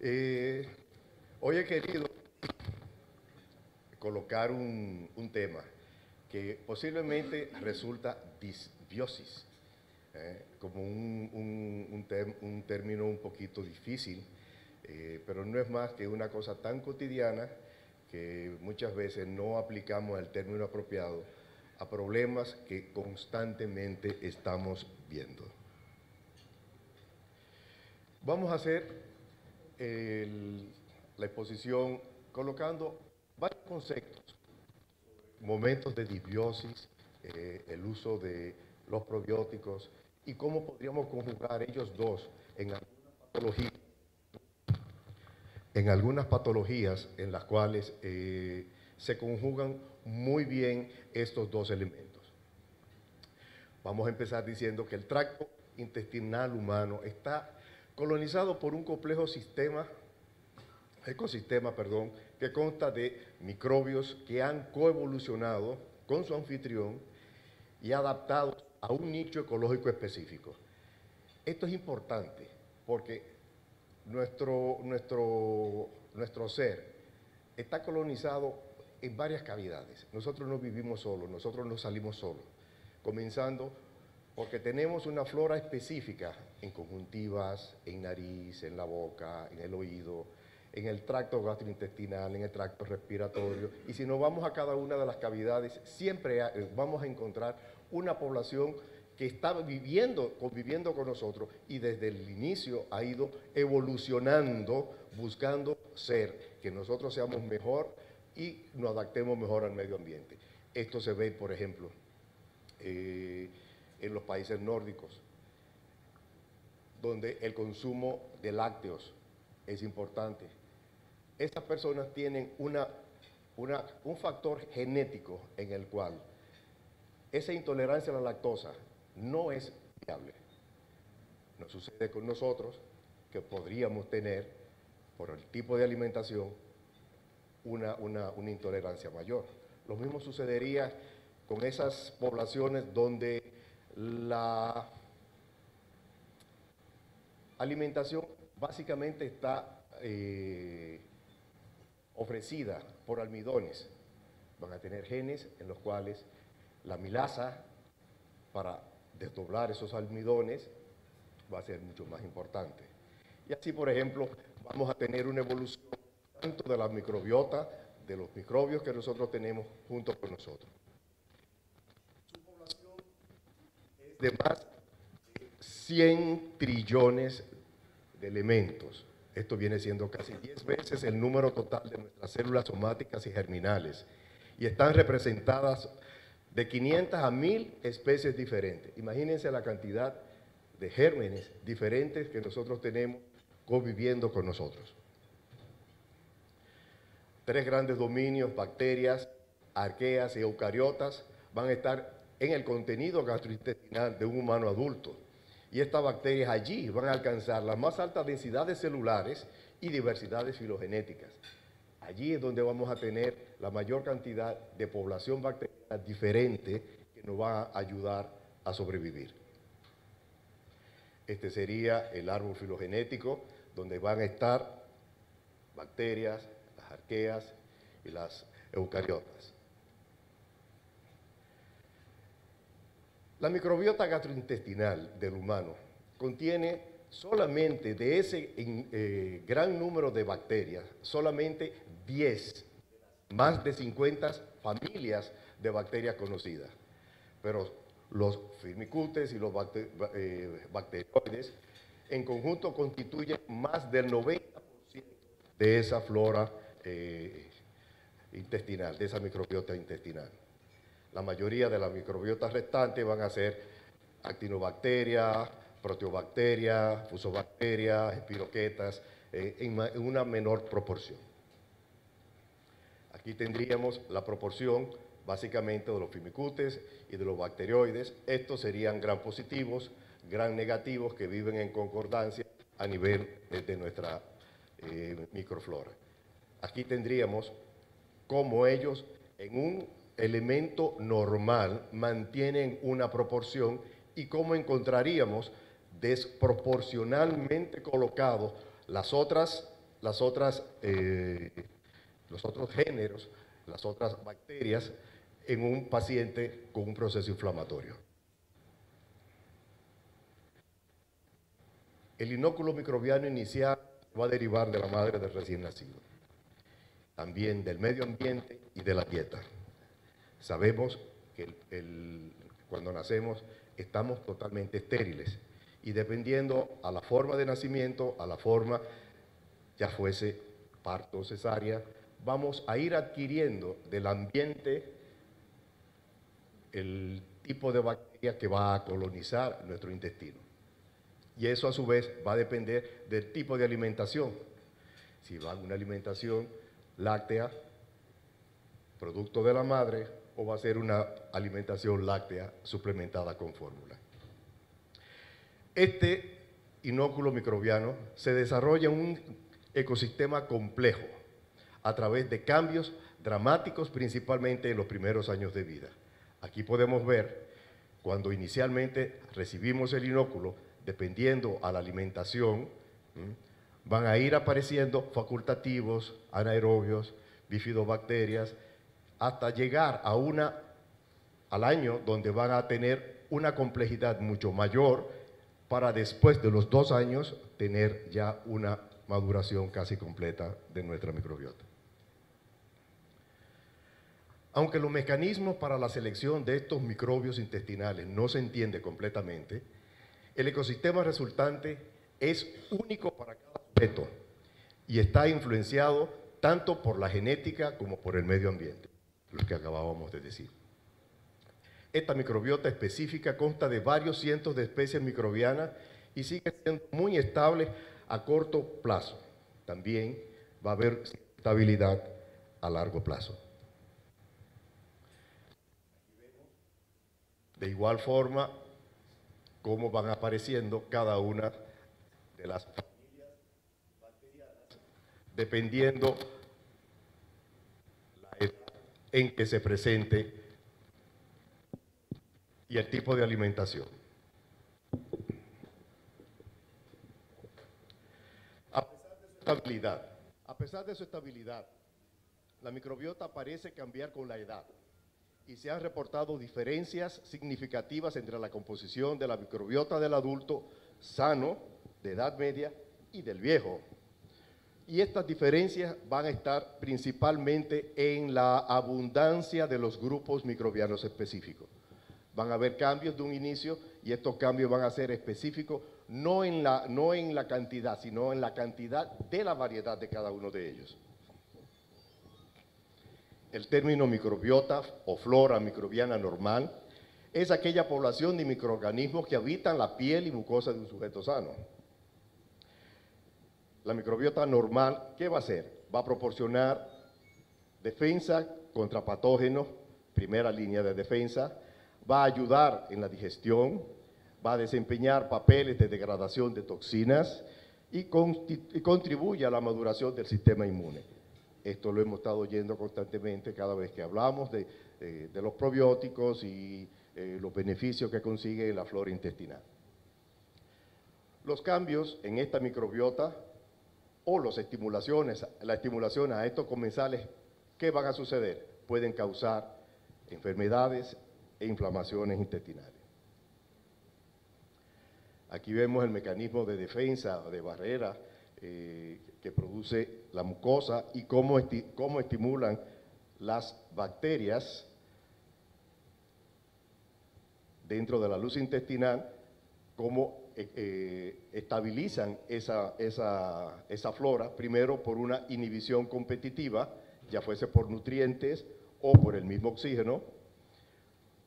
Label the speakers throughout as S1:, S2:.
S1: Eh, Hoy he querido colocar un tema que posiblemente resulta disbiosis, como un término un poquito difícil, pero no es más que una cosa tan cotidiana que muchas veces no aplicamos el término apropiado a problemas que constantemente estamos viendo. Vamos a hacer la exposición colocando varios conceptos, momentos de disbiosis, el uso de los probióticos y cómo podríamos conjugar ellos dos en algunas patologías en las cuales se conjugan muy bien estos dos elementos. Vamos a empezar diciendo que el tracto intestinal humano está colonizado por un complejo ecosistema, que consta de microbios que han coevolucionado con su anfitrión y adaptados a un nicho ecológico específico. Esto es importante porque nuestro ser está colonizado en varias cavidades. Nosotros no vivimos solos, nosotros no salimos solos, comenzando porque tenemos una flora específica en conjuntivas, en nariz, en la boca, en el oído, en el tracto gastrointestinal, en el tracto respiratorio. Y si nos vamos a cada una de las cavidades, siempre vamos a encontrar una población que está conviviendo con nosotros y desde el inicio ha ido evolucionando, buscando que nosotros seamos mejor y nos adaptemos mejor al medio ambiente. Esto se ve, por ejemplo, en los países nórdicos, donde el consumo de lácteos es importante. Estas personas tienen un factor genético en el cual esa intolerancia a la lactosa no es viable. No sucede con nosotros, que podríamos tener, por el tipo de alimentación, una intolerancia mayor. Lo mismo sucedería con esas poblaciones donde la alimentación básicamente está ofrecida por almidones. Van a tener genes en los cuales la amilasa para desdoblar esos almidones va a ser mucho más importante. Y así, por ejemplo, vamos a tener una evolución tanto de la microbiota, de los microbios que nosotros tenemos junto con nosotros. Su población es de más de 100 trillones de elementos. Esto viene siendo casi 10 veces el número total de nuestras células somáticas y germinales. Y están representadas de 500 a 1000 especies diferentes. Imagínense la cantidad de gérmenes diferentes que nosotros tenemos conviviendo con nosotros. 3 grandes dominios, bacterias, arqueas y eucariotas, van a estar en el contenido gastrointestinal de un humano adulto. Y estas bacterias allí van a alcanzar las más altas densidades celulares y diversidades filogenéticas. Allí es donde vamos a tener la mayor cantidad de población bacteriana diferente que nos va a ayudar a sobrevivir. Este sería el árbol filogenético, donde van a estar bacterias, las arqueas y las eucariotas. La microbiota gastrointestinal del humano contiene solamente de ese gran número de bacterias, solamente 10, más de 50 familias de bacterias conocidas. Pero los firmicutes y los bacteroides en conjunto constituyen más del 90% de esa flora intestinal, de esa microbiota intestinal. La mayoría de las microbiotas restantes van a ser actinobacterias, proteobacterias, fusobacterias, espiroquetas, en una menor proporción. Aquí tendríamos la proporción básicamente de los firmicutes y de los bacterioides. Estos serían gram positivos, gram negativos que viven en concordancia a nivel de nuestra microflora. Aquí tendríamos cómo ellos en un elemento normal mantienen una proporción y cómo encontraríamos desproporcionalmente colocados las otras los otros géneros, las otras bacterias en un paciente con un proceso inflamatorio. El inóculo microbiano inicial va a derivar de la madre del recién nacido, también del medio ambiente y de la dieta. Sabemos que cuando nacemos estamos totalmente estériles y dependiendo a la forma de nacimiento, a la forma, ya fuese parto o cesárea, vamos a ir adquiriendo del ambiente el tipo de bacteria que va a colonizar nuestro intestino. Y eso a su vez va a depender del tipo de alimentación. Si va a una alimentación láctea, producto de la madre, o va a ser una alimentación láctea suplementada con fórmula. Este inóculo microbiano se desarrolla en un ecosistema complejo a través de cambios dramáticos principalmente en los primeros años de vida. Aquí podemos ver cuando inicialmente recibimos el inóculo, dependiendo a la alimentación, van a ir apareciendo facultativos, anaerobios, bifidobacterias, hasta llegar al año donde van a tener una complejidad mucho mayor para después de los 2 años tener ya una maduración casi completa de nuestra microbiota. Aunque los mecanismos para la selección de estos microbios intestinales no se entiende completamente, el ecosistema resultante es único para cada sujeto y está influenciado tanto por la genética como por el medio ambiente, lo que acabábamos de decir. Esta microbiota específica consta de varios cientos de especies microbianas y sigue siendo muy estable a corto plazo. También va a haber estabilidad a largo plazo. De igual forma, cómo van apareciendo cada una de las familias bacterianas, dependiendo la edad en que se presente y el tipo de alimentación. A pesar de su estabilidad, la microbiota parece cambiar con la edad y se han reportado diferencias significativas entre la composición de la microbiota del adulto sano, de edad media, y del viejo. Y estas diferencias van a estar principalmente en la abundancia de los grupos microbianos específicos. Van a haber cambios de un inicio y estos cambios van a ser específicos no en la cantidad, sino en la cantidad de la variedad de cada uno de ellos. El término microbiota o flora microbiana normal es aquella población de microorganismos que habitan la piel y mucosa de un sujeto sano. La microbiota normal, ¿qué va a hacer? Va a proporcionar defensa contra patógenos, primera línea de defensa, va a ayudar en la digestión, va a desempeñar papeles de degradación de toxinas y contribuye a la maduración del sistema inmune. Esto lo hemos estado oyendo constantemente cada vez que hablamos de los probióticos y los beneficios que consigue la flora intestinal. Los cambios en esta microbiota o la estimulación a estos comensales, ¿qué van a suceder? Pueden causar enfermedades e inflamaciones intestinales. Aquí vemos el mecanismo de defensa, de barrera, que produce la mucosa y cómo estimulan las bacterias dentro de la luz intestinal, cómo estabilizan esa flora, primero por una inhibición competitiva, ya fuese por nutrientes o por el mismo oxígeno,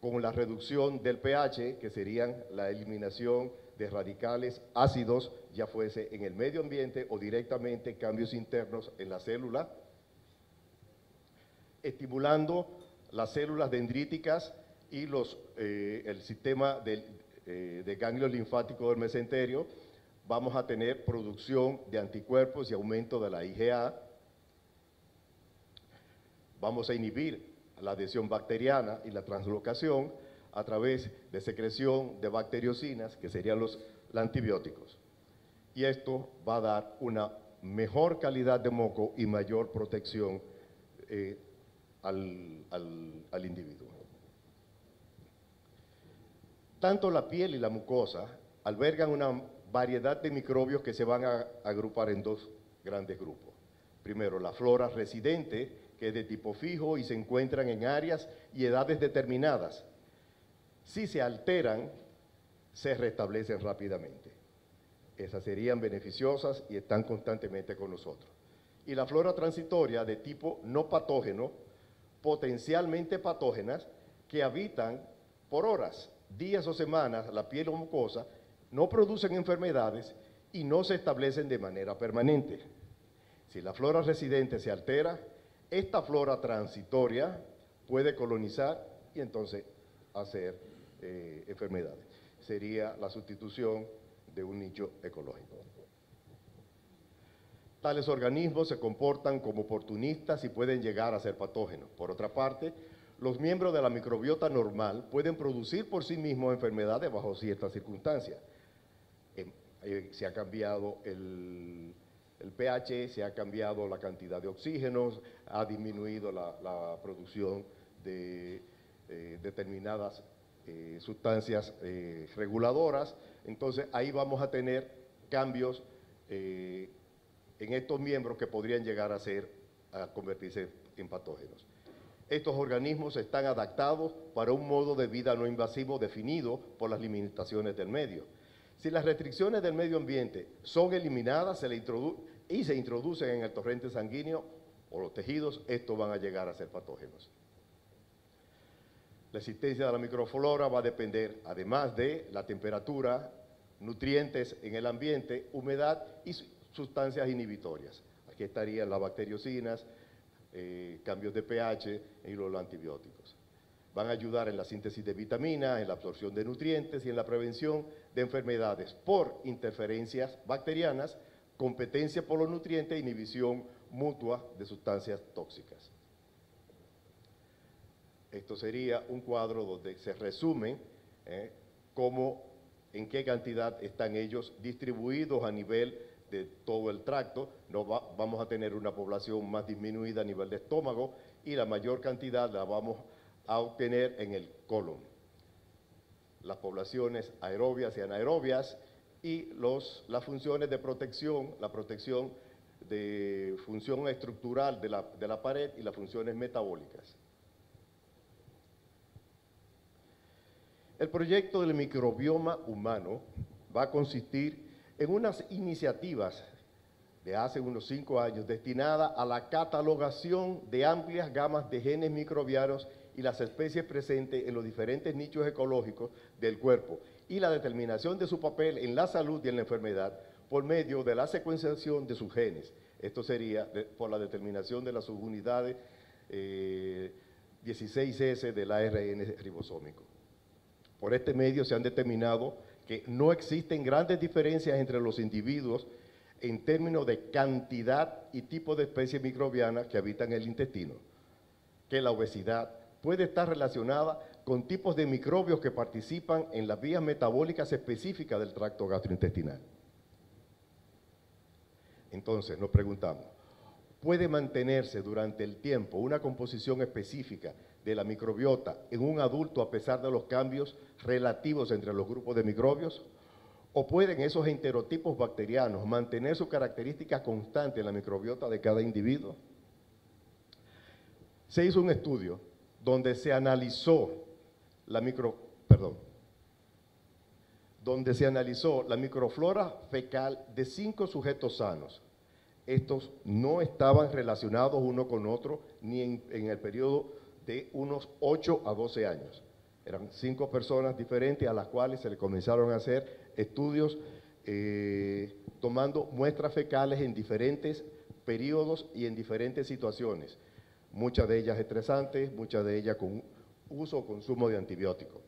S1: con la reducción del pH, que serían la eliminación de radicales ácidos, ya fuese en el medio ambiente o directamente cambios internos en la célula, estimulando las células dendríticas y el sistema de ganglios linfáticos del mesenterio. Vamos a tener producción de anticuerpos y aumento de la IgA. Vamos a inhibir la adhesión bacteriana y la translocación a través de secreción de bacteriocinas, que serían los antibióticos. Y esto va a dar una mejor calidad de moco y mayor protección al individuo. Tanto la piel y la mucosa albergan una variedad de microbios que se van a agrupar en dos grandes grupos. Primero, la flora residente, que es de tipo fijo y se encuentran en áreas y edades determinadas. Si se alteran, se restablecen rápidamente. Esas serían beneficiosas y están constantemente con nosotros. Y la flora transitoria de tipo no patógeno, potencialmente patógenas, que habitan por horas, días o semanas la piel o mucosa, no producen enfermedades y no se establecen de manera permanente. Si la flora residente se altera, esta flora transitoria puede colonizar y entonces hacer enfermedades. Sería la sustitución de un nicho ecológico. Tales organismos se comportan como oportunistas y pueden llegar a ser patógenos. Por otra parte, los miembros de la microbiota normal pueden producir por sí mismos enfermedades bajo ciertas circunstancias. Se ha cambiado el pH, se ha cambiado la cantidad de oxígenos, ha disminuido la producción de determinadas sustancias reguladoras. Entonces ahí vamos a tener cambios en estos miembros que podrían llegar a convertirse en patógenos. Estos organismos están adaptados para un modo de vida no invasivo definido por las limitaciones del medio. Si las restricciones del medio ambiente son eliminadas se introducen en el torrente sanguíneo o los tejidos, estos van a llegar a ser patógenos. La existencia de la microflora va a depender, además de la temperatura, nutrientes en el ambiente, humedad y sustancias inhibitorias. Aquí estarían las bacteriocinas, cambios de pH y los antibióticos. Van a ayudar en la síntesis de vitaminas, en la absorción de nutrientes y en la prevención de enfermedades por interferencias bacterianas, competencia por los nutrientes e inhibición mutua de sustancias tóxicas. Esto sería un cuadro donde se resume en qué cantidad están ellos distribuidos a nivel de todo el tracto. Vamos a tener una población más disminuida a nivel de estómago y la mayor cantidad la vamos a obtener en el colon. Las poblaciones aerobias y anaerobias y las funciones de protección, la protección de función estructural de la pared y las funciones metabólicas. El proyecto del microbioma humano va a consistir en unas iniciativas de hace unos 5 años destinadas a la catalogación de amplias gamas de genes microbianos y las especies presentes en los diferentes nichos ecológicos del cuerpo y la determinación de su papel en la salud y en la enfermedad por medio de la secuenciación de sus genes. Esto sería por la determinación de las subunidades 16S del ARN ribosómico. Por este medio se han determinado que no existen grandes diferencias entre los individuos en términos de cantidad y tipo de especies microbianas que habitan el intestino, que la obesidad puede estar relacionada con tipos de microbios que participan en las vías metabólicas específicas del tracto gastrointestinal. Entonces nos preguntamos, ¿puede mantenerse durante el tiempo una composición específica de la microbiota en un adulto a pesar de los cambios relativos entre los grupos de microbios? ¿O pueden esos enterotipos bacterianos mantener su característica constante en la microbiota de cada individuo? Se hizo un estudio donde se analizó la microflora fecal de 5 sujetos sanos. Estos no estaban relacionados uno con otro ni en el periodo de unos 8 a 12 años. Eran 5 personas diferentes a las cuales se le comenzaron a hacer estudios tomando muestras fecales en diferentes periodos y en diferentes situaciones. Muchas de ellas estresantes, muchas de ellas con uso o consumo de antibióticos.